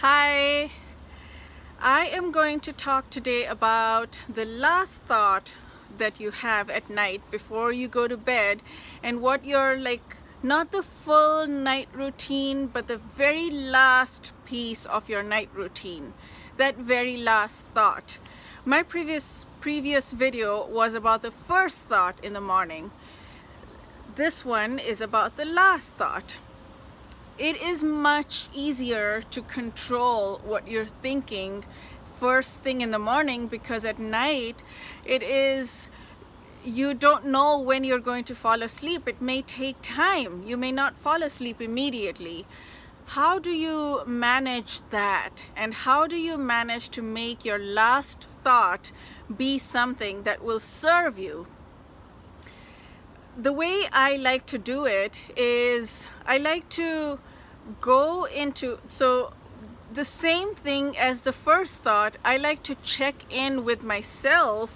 Hi, I am going to talk today about the last thought that you have at night before you go to bed and what your not the full night routine, but the very last piece of your night routine, that very last thought. My previous video was about the first thought in the morning. This one is about the last thought. It is much easier to control what you're thinking first thing in the morning, because at night you don't know when you're going to fall asleep. It may take time. You may not fall asleep immediately. How do you manage that? And how do you manage to make your last thought be something that will serve you? The way I like to do it is I like to go into, so the same thing as the first thought, I like to check in with myself.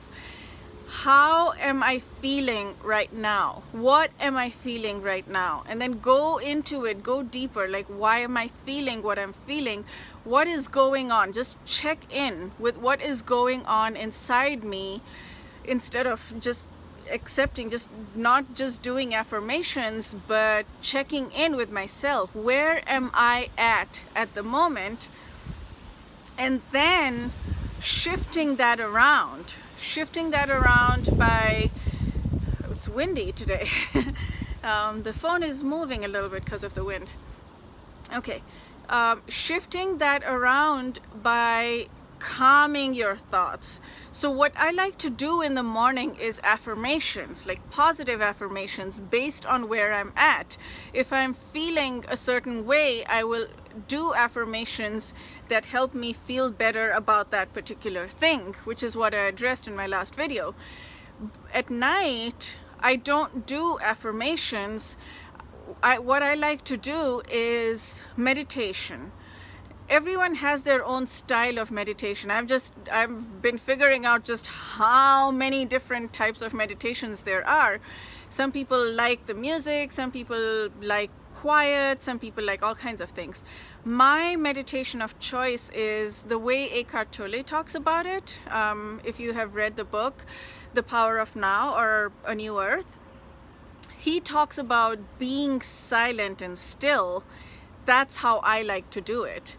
How am I feeling right now? What am I feeling right now? And then go into it, go deeper. Like, why am I feeling what I'm feeling? What is going on? Just check in with what is going on inside me, instead of just accepting, just not just doing affirmations, but checking in with myself. Where am I at the moment? And then shifting that around by, it's windy today. The phone is moving a little bit because of the wind. Okay, shifting that around by calming your thoughts. So what I like to do in the morning is affirmations, like positive affirmations based on where I'm at. If I'm feeling a certain way, I will do affirmations that help me feel better about that particular thing, which is what I addressed in my last video. At night, I don't do affirmations. What I like to do is meditation. Everyone has their own style of meditation. I've been figuring out just how many different types of meditations there are. Some people like the music, some people like quiet, some people like all kinds of things. My meditation of choice is the way Eckhart Tolle talks about it. If you have read the book, The Power of Now or A New Earth, he talks about being silent and still. That's how I like to do it.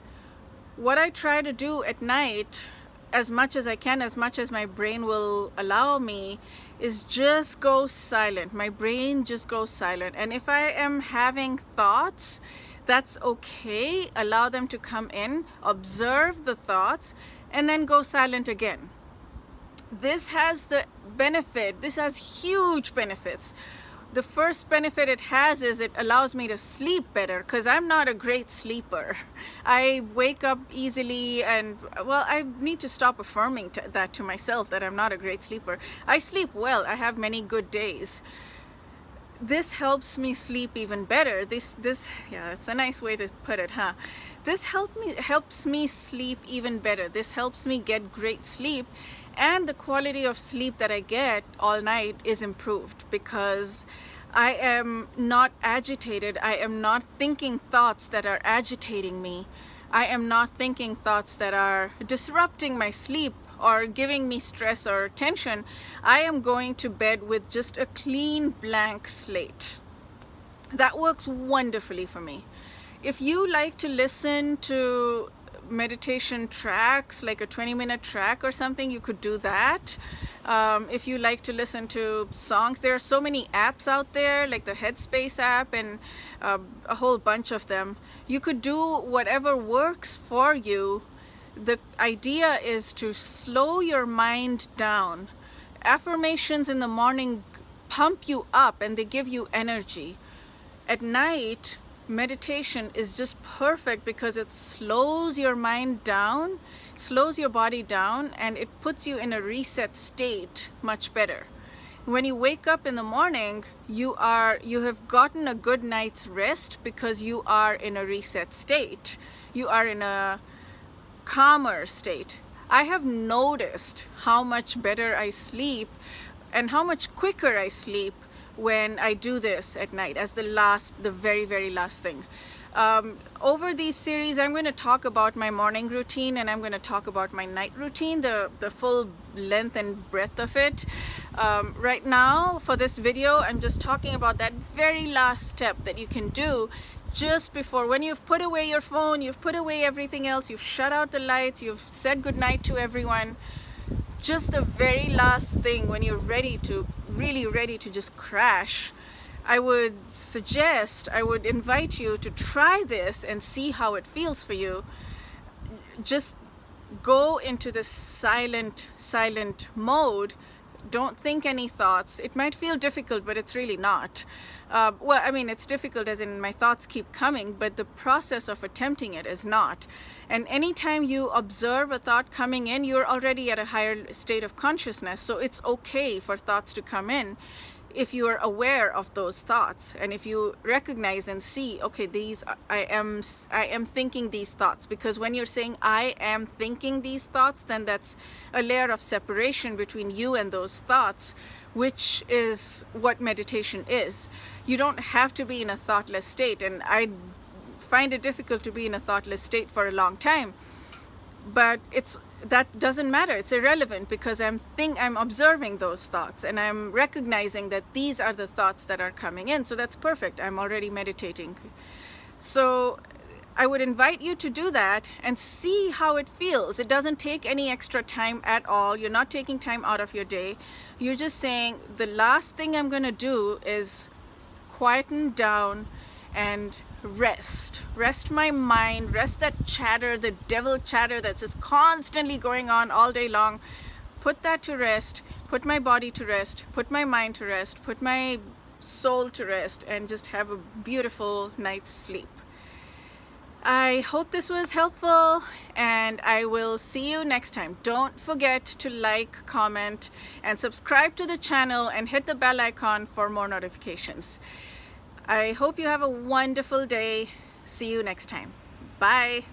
What I try to do at night, as much as I can, as much as my brain will allow me, is just go silent. My brain just goes silent. And if I am having thoughts, that's okay. Allow them to come in, observe the thoughts, and then go silent again. This has the benefit, this has huge benefits. The first benefit it has is it allows me to sleep better, because I'm not a great sleeper. I wake up easily, and well, I need to stop affirming that to myself, that I'm not a great sleeper. I sleep well. I have many good days. This helps me sleep even better. This yeah, it's a nice way to put it, huh? This helps me sleep even better. This helps me get great sleep, and the quality of sleep that I get all night is improved because I am not agitated. I am not thinking thoughts that are agitating me. I am not thinking thoughts that are disrupting my sleep or giving me stress or tension. I am going to bed with just a clean blank slate. That works wonderfully for me. If you like to listen to meditation tracks, like a 20-minute track or something, you could do that. If you like to listen to songs, there are so many apps out there, like the Headspace app and a whole bunch of them. You could do whatever works for you. The idea is to slow your mind down. Affirmations in the morning pump you up and they give you energy. At night, meditation is just perfect because it slows your mind down, slows your body down, and it puts you in a reset state much better. When you wake up in the morning, you have gotten a good night's rest because you are in a reset state. You are in a calmer state. I have noticed how much better I sleep and how much quicker I sleep when I do this at night as the very, very last thing. Over these series, I'm going to talk about my morning routine and I'm going to talk about my night routine, the full length and breadth of it. Right now, for this video, I'm just talking about that very last step that you can do just before, when you've put away your phone, you've put away everything else, you've shut out the lights, you've said goodnight to everyone. Just the very last thing, when you're ready to, really ready to just crash, I would invite you to try this and see how it feels for you. Just go into this silent mode. Don't think any thoughts. It might feel difficult, but it's really not. Well, I mean, it's difficult as in my thoughts keep coming, but the process of attempting it is not. And anytime you observe a thought coming in, you're already at a higher state of consciousness. So it's okay for thoughts to come in if you are aware of those thoughts, and if you recognize and see, okay, I am thinking these thoughts. Because when you're saying I am thinking these thoughts, then that's a layer of separation between you and those thoughts, which is what meditation is. You don't have to be in a thoughtless state, and I find it difficult to be in a thoughtless state for a long time, but that doesn't matter. It's irrelevant, because I'm observing those thoughts and I'm recognizing that these are the thoughts that are coming in. So that's perfect. I'm already meditating. So I would invite you to do that and see how it feels. It doesn't take any extra time at all. You're not taking time out of your day. You're just saying, the last thing I'm going to do is quieten down and rest my mind, rest that chatter, the devil chatter that's just constantly going on all day long. Put that to rest, put my body to rest, put my mind to rest, put my soul to rest, and just have a beautiful night's sleep. I hope this was helpful, and I will see you next time. Don't forget to like, comment, and subscribe to the channel and hit the bell icon for more notifications. I hope you have a wonderful day. See you next time. Bye.